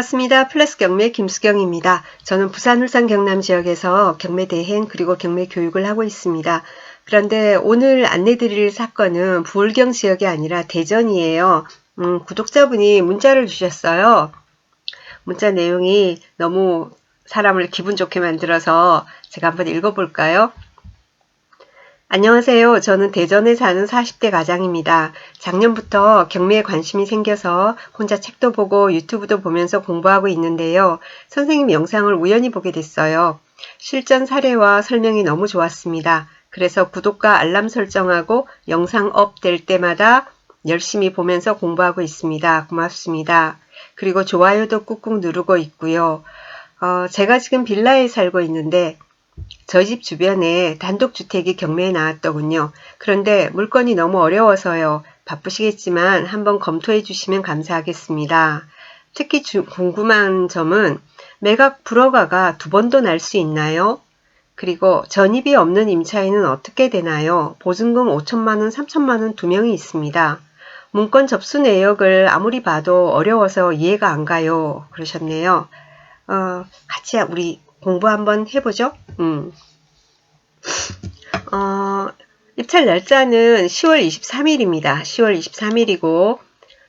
반갑습니다. 플러스 경매 김수경입니다. 저는 부산, 울산, 경남 지역에서 경매 대행 그리고 경매 교육을 하고 있습니다. 그런데 오늘 안내드릴 사건은 부울경 지역이 아니라 대전이에요. 구독자분이 문자를 주셨어요. 문자 내용이 너무 사람을 기분 좋게 만들어서 제가 한번 읽어볼까요? 안녕하세요. 저는 대전에 사는 40대 가장입니다. 작년부터 경매에 관심이 생겨서 혼자 책도 보고 유튜브도 보면서 공부하고 있는데요. 선생님 영상을 우연히 보게 됐어요. 실전 사례와 설명이 너무 좋았습니다. 그래서 구독과 알람 설정하고 영상 업 될 때마다 열심히 보면서 공부하고 있습니다. 고맙습니다. 그리고 좋아요도 꾹꾹 누르고 있고요. 제가 지금 빌라에 살고 있는데 저희 집 주변에 단독주택이 경매에 나왔더군요. 그런데 물건이 너무 어려워서요. 바쁘시겠지만 한번 검토해 주시면 감사하겠습니다. 특히 궁금한 점은 매각 불허가가 2번도 날 수 있나요? 그리고 전입이 없는 임차인은 어떻게 되나요? 보증금 5천만원, 3천만원 2명이 있습니다. 문건 접수 내역을 아무리 봐도 어려워서 이해가 안 가요. 그러셨네요. 같이 우리 공부 한번 해보죠. 입찰 날짜는 10월 23일입니다. 10월 23일이고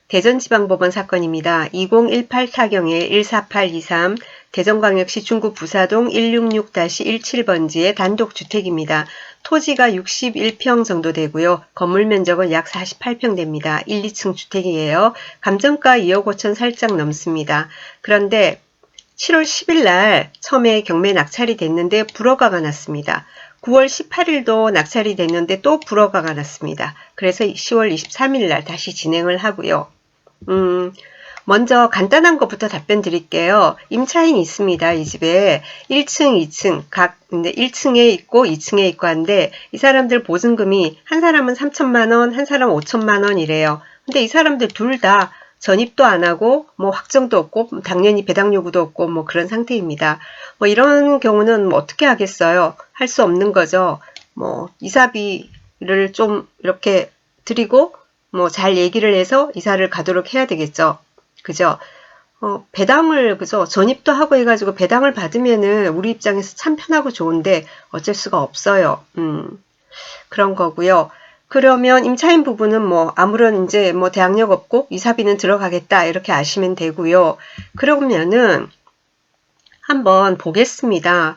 대전지방법원 사건입니다. 2018 타경에 14823 대전광역시 중구 부사동 166-17번지의 단독주택입니다. 토지가 61평 정도 되고요. 건물 면적은 약 48평 됩니다. 1, 2층 주택이에요. 감정가 2억 5천 살짝 넘습니다. 그런데 7월 10일 날 처음에 경매 낙찰이 됐는데 불허가가 났습니다. 9월 18일도 낙찰이 됐는데 또 불허가가 났습니다. 그래서 10월 23일 날 다시 진행을 하고요. 먼저 간단한 것부터 답변 드릴게요. 임차인이 있습니다. 이 집에 1층, 2층 근데 1층에 있고 2층에 있고 한데 이 사람들 보증금이 한 사람은 3천만원, 한 사람은 5천만원 이래요. 근데 이 사람들 둘 다 전입도 안 하고 뭐 확정도 없고 당연히 배당 요구도 없고 뭐 그런 상태입니다. 뭐 이런 경우는 뭐 어떻게 하겠어요? 할 수 없는 거죠. 뭐 이사비를 좀 이렇게 드리고 뭐 잘 얘기를 해서 이사를 가도록 해야 되겠죠. 그죠? 배당을 그죠? 전입도 하고 해가지고 배당을 받으면은 우리 입장에서 참 편하고 좋은데 어쩔 수가 없어요. 그런 거고요. 그러면 임차인 부분은 뭐 아무런 이제 뭐 대항력 없고 이사비는 들어가겠다 이렇게 아시면 되고요. 그러면은 한번 보겠습니다.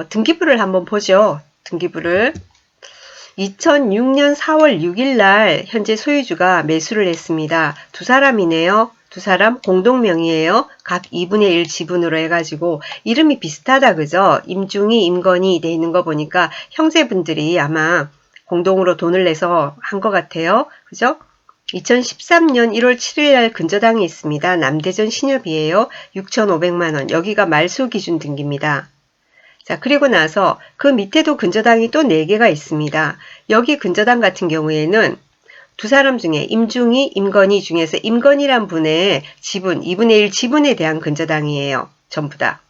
등기부를 한번 보죠. 등기부를 2006년 4월 6일 날 현재 소유주가 매수를 했습니다. 두 사람이네요. 두 사람 공동명의예요. 각 2분의 1 지분으로 해가지고 이름이 비슷하다 그죠? 임중희, 임건희 돼 있는 거 보니까 형제분들이 아마 공동으로 돈을 내서 한 것 같아요. 그죠? 2013년 1월 7일 날 근저당이 있습니다. 남대전 신협이에요. 6,500만원. 여기가 말소 기준 등기입니다. 자, 그리고 나서 그 밑에도 근저당이 또 4개가 있습니다. 여기 근저당 같은 경우에는 두 사람 중에 임중희, 임건희 중에서 임건희란 분의 지분, 2분의 1 지분에 대한 근저당이에요. 전부 다.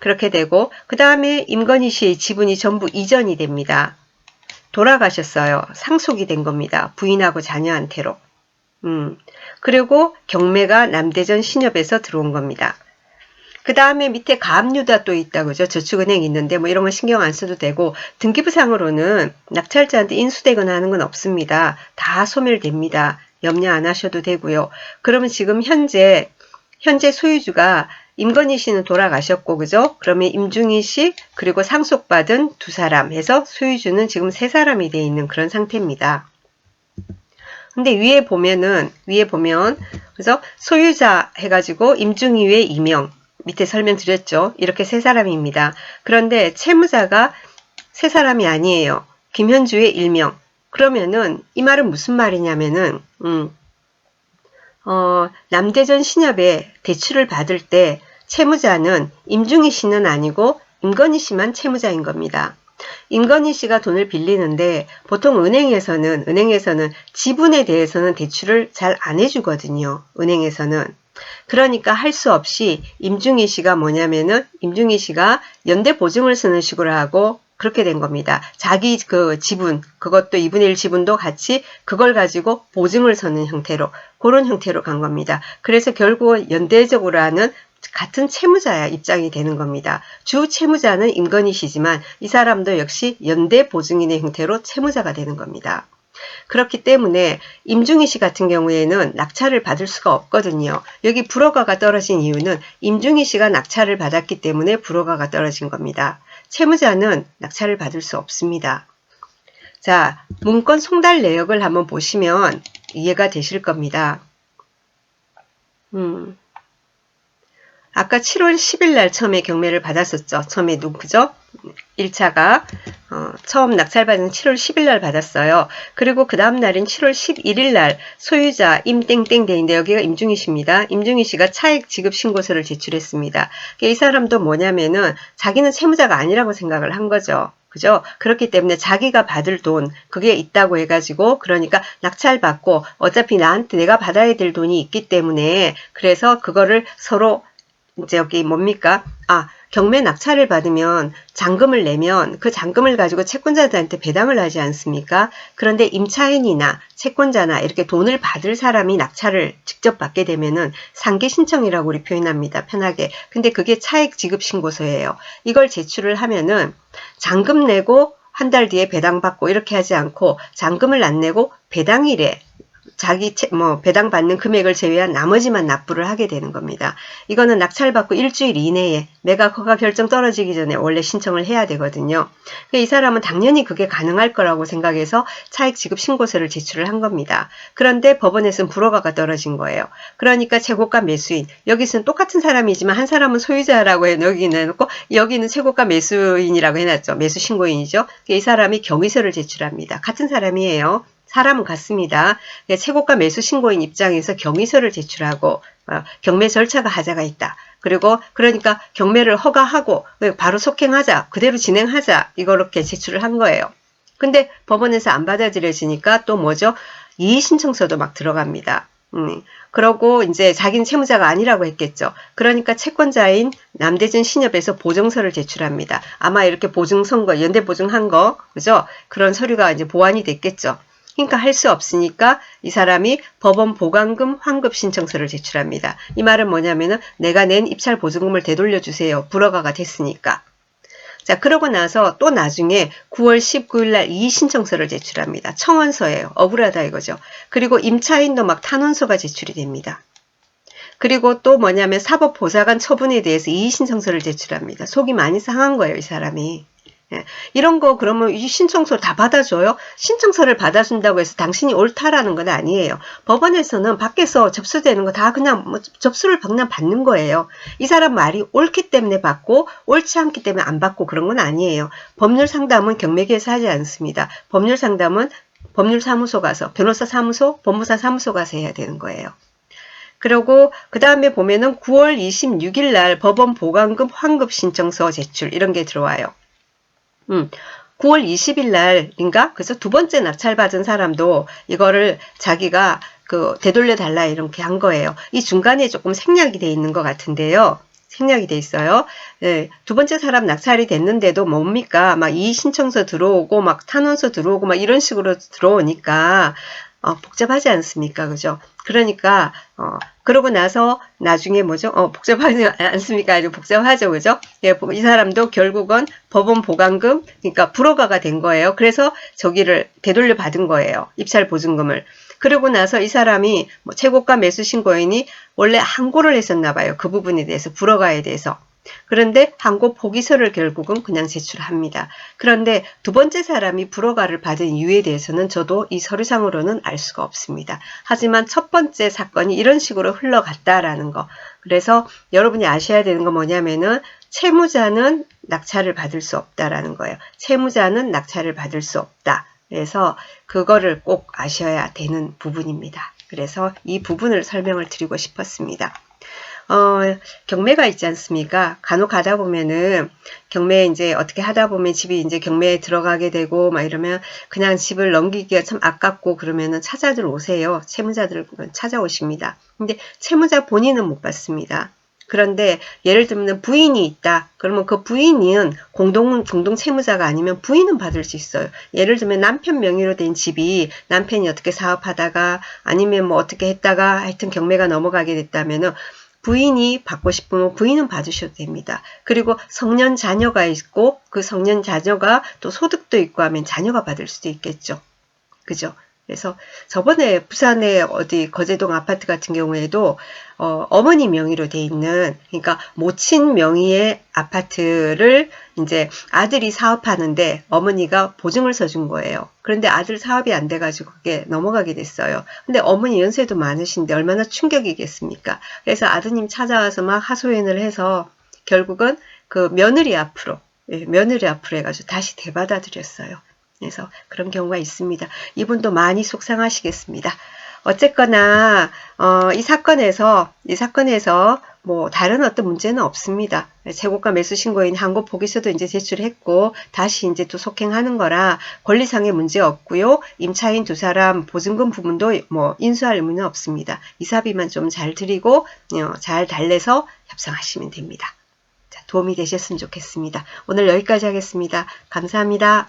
그렇게 되고 그 다음에 임건희 씨의 지분이 전부 이전이 됩니다. 돌아가셨어요. 상속이 된 겁니다. 부인하고 자녀한테로. 그리고 경매가 남대전 신협에서 들어온 겁니다. 그 다음에 밑에 가압류다 또 있다 그죠? 저축은행 있는데 뭐 이런 건 신경 안 써도 되고 등기부상으로는 낙찰자한테 인수되거나 하는 건 없습니다. 다 소멸됩니다. 염려 안 하셔도 되고요. 그러면 지금 현재 소유주가 임건희 씨는 돌아가셨고 그죠? 그러면 임중희 씨 그리고 상속받은 두 사람 해서 소유주는 지금 3사람이 되어 있는 그런 상태입니다. 근데 위에 보면 그죠? 소유자 해가지고 임중희 외 2명 밑에 설명드렸죠. 이렇게 3사람입니다. 그런데 채무자가 3사람이 아니에요. 김현주의 1명. 그러면은 이 말은 무슨 말이냐면은 남대전 신협에 대출을 받을 때 채무자는 임중희 씨는 아니고 임건희 씨만 채무자인 겁니다. 임건희 씨가 돈을 빌리는데 보통 은행에서는 지분에 대해서는 대출을 잘 안 해주거든요. 은행에서는. 그러니까 할 수 없이 임중희 씨가 뭐냐면은 임중희 씨가 연대 보증을 쓰는 식으로 하고 그렇게 된 겁니다. 자기 그 지분, 그것도 2분의 1 지분도 같이 그걸 가지고 보증을 서는 형태로, 그런 형태로 간 겁니다. 그래서 결국 연대적으로 하는 같은 채무자 입장이 되는 겁니다. 주 채무자는 임건희씨지만 이 사람도 역시 연대 보증인의 형태로 채무자가 되는 겁니다. 그렇기 때문에 임중희 씨 같은 경우에는 낙찰을 받을 수가 없거든요. 여기 불허가가 떨어진 이유는 임중희 씨가 낙찰을 받았기 때문에 불허가가 떨어진 겁니다. 채무자는 낙찰을 받을 수 없습니다. 자, 문건 송달 내역을 한번 보시면 이해가 되실 겁니다. 아까 7월 10일 날 처음에 경매를 받았었죠. 처음에 그죠? 1차가 처음 낙찰받은 7월 10일 날 받았어요. 그리고 그 다음 날인 7월 11일 날 소유자 임땡땡 대인데 여기가 임중희 씨입니다. 임중희 씨가 차액 지급 신고서를 제출했습니다. 이 사람도 뭐냐면은 자기는 채무자가 아니라고 생각을 한 거죠. 그죠? 그렇기 때문에 자기가 받을 돈 그게 있다고 해가지고 그러니까 낙찰받고 어차피 나한테 내가 받아야 될 돈이 있기 때문에 그래서 그거를 서로 이제 여기 뭡니까? 경매 낙찰을 받으면 잔금을 내면 그 잔금을 가지고 채권자들한테 배당을 하지 않습니까? 그런데 임차인이나 채권자나 이렇게 돈을 받을 사람이 낙찰을 직접 받게 되면은 상계 신청이라고 우리 표현합니다. 편하게. 근데 그게 차액 지급 신고서예요. 이걸 제출을 하면은 잔금 내고 한 달 뒤에 배당받고 이렇게 하지 않고 잔금을 안 내고 배당일에 자기 배당받는 금액을 제외한 나머지만 납부를 하게 되는 겁니다. 이거는 낙찰받고 일주일 이내에 매각 허가 결정 떨어지기 전에 원래 신청을 해야 되거든요. 이 사람은 당연히 그게 가능할 거라고 생각해서 차익 지급 신고서를 제출을 한 겁니다. 그런데 법원에서는 불허가가 떨어진 거예요. 그러니까 최고가 매수인, 여기서는 똑같은 사람이지만 한 사람은 소유자라고 해놓고 여기는 최고가 매수인이라고 해놨죠. 매수 신고인이죠. 이 사람이 경위서를 제출합니다. 같은 사람이에요. 사람은 같습니다. 최고가 매수 신고인 입장에서 경위서를 제출하고 경매 절차가 하자가 있다. 그리고 그러니까 경매를 허가하고 바로 속행하자. 그대로 진행하자. 이렇게 제출을 한 거예요. 근데 법원에서 안 받아들여지니까 또 뭐죠? 이의신청서도 막 들어갑니다. 그러고 이제 자기는 채무자가 아니라고 했겠죠. 그러니까 채권자인 남대진 신협에서 보증서를 제출합니다. 아마 이렇게 보증선거, 연대 보증한 거, 그죠? 그런 서류가 이제 보완이 됐겠죠. 그러니까 할 수 없으니까 이 사람이 법원 보강금 환급 신청서를 제출합니다. 이 말은 뭐냐면은 내가 낸 입찰 보증금을 되돌려 주세요. 불허가가 됐으니까. 자, 그러고 나서 또 나중에 9월 19일 날 이의신청서를 제출합니다. 청원서예요. 억울하다 이거죠. 그리고 임차인도 막 탄원서가 제출이 됩니다. 그리고 또 뭐냐면 사법보좌관 처분에 대해서 이의신청서를 제출합니다. 속이 많이 상한 거예요, 이 사람이. 이런 거 그러면 이 신청서를 다 받아줘요? 신청서를 받아준다고 해서 당신이 옳다라는 건 아니에요. 법원에서는 밖에서 접수되는 거 다 그냥 접수를 그냥 받는 거예요. 이 사람 말이 옳기 때문에 받고 옳지 않기 때문에 안 받고 그런 건 아니에요. 법률 상담은 경매계에서 하지 않습니다. 법률 상담은 법률사무소 가서 변호사 사무소, 법무사 사무소 가서 해야 되는 거예요. 그리고 그 다음에 보면은 9월 26일 날 법원 보강금 환급 신청서 제출 이런 게 들어와요. 9월 20일 날인가? 그래서 두 번째 낙찰받은 사람도 이거를 자기가 되돌려 달라 이렇게 한 거예요. 이 중간에 조금 생략이 돼 있는 것 같은데요. 생략이 돼 있어요. 네, 두 번째 사람 낙찰이 됐는데도 뭡니까? 막 이의신청서 들어오고 막 탄원서 들어오고 막 이런 식으로 들어오니까 복잡하지 않습니까? 그죠? 그러니까 그러고 나서 나중에 뭐죠? 복잡하지 않습니까? 아주 복잡하죠. 그죠? 예, 이 사람도 결국은 법원 보강금, 그러니까 불허가가 된 거예요. 그래서 저기를 되돌려 받은 거예요. 입찰 보증금을. 그러고 나서 이 사람이 최고가 매수 신고인이 원래 항고를 했었나 봐요. 그 부분에 대해서, 불허가에 대해서. 그런데 항고 포기서를 결국은 그냥 제출합니다. 그런데 두 번째 사람이 불허가를 받은 이유에 대해서는 저도 이 서류상으로는 알 수가 없습니다. 하지만 첫 번째 사건이 이런 식으로 흘러갔다라는 거. 그래서 여러분이 아셔야 되는 건 뭐냐면은 채무자는 낙찰을 받을 수 없다라는 거예요. 채무자는 낙찰을 받을 수 없다. 그래서 그거를 꼭 아셔야 되는 부분입니다. 그래서 이 부분을 설명을 드리고 싶었습니다. 경매가 있지 않습니까? 간혹 가다 보면은 경매 이제 어떻게 하다 보면 집이 이제 경매에 들어가게 되고 막 이러면 그냥 집을 넘기기가 참 아깝고 그러면은 찾아들 오세요. 채무자들 찾아오십니다. 근데 채무자 본인은 못 받습니다. 그런데 예를 들면 부인이 있다. 그러면 그 부인은 공동 채무자가 아니면 부인은 받을 수 있어요. 예를 들면 남편 명의로 된 집이 남편이 어떻게 사업하다가 아니면 뭐 어떻게 했다가 하여튼 경매가 넘어가게 됐다면은 부인이 받고 싶으면 부인은 받으셔도 됩니다. 그리고 성년 자녀가 있고 그 성년 자녀가 또 소득도 있고 하면 자녀가 받을 수도 있겠죠. 그죠? 그래서 저번에 부산의 어디 거제동 아파트 같은 경우에도 어머니 명의로 돼 있는, 그러니까 모친 명의의 아파트를 이제 아들이 사업하는데 어머니가 보증을 서준 거예요. 그런데 아들 사업이 안 돼가지고 그게 넘어가게 됐어요. 근데 어머니 연세도 많으신데 얼마나 충격이겠습니까? 그래서 아드님 찾아와서 막 하소연을 해서 결국은 그 며느리 앞으로 해가지고 다시 되받아들였어요. 그래서 그런 경우가 있습니다. 이분도 많이 속상하시겠습니다. 어쨌거나 이 사건에서 뭐 다른 어떤 문제는 없습니다. 재고가 매수 신고인 항고 포기서도 이제 제출했고 다시 이제 또 속행하는 거라 권리상의 문제 없고요. 임차인 두 사람 보증금 부분도 뭐 인수할 의무는 없습니다. 이사비만 좀 잘 드리고 잘 달래서 협상하시면 됩니다. 자, 도움이 되셨으면 좋겠습니다. 오늘 여기까지 하겠습니다. 감사합니다.